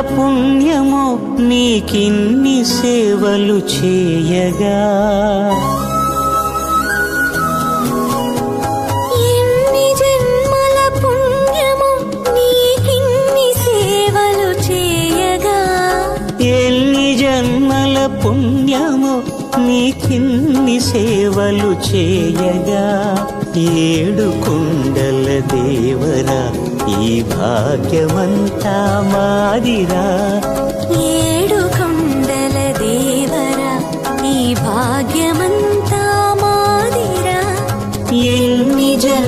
పుణ్యమో నీకిన్ని సేవలు చేయగా. ఎన్ని జన్మల పుణ్యమో నీకిన్ని సేవలు చేయగా. ఎన్ని జన్మల పుణ్యమో నీకిన్ని సేవలు చేయగా. ఏడు కొండల దేవరా ఈ భాగ్యమంతా మాదిరా. ఏడు కొండల దేవరా ఈ భాగ్యమంతా మాదిరా. ఎన్ని జన్మల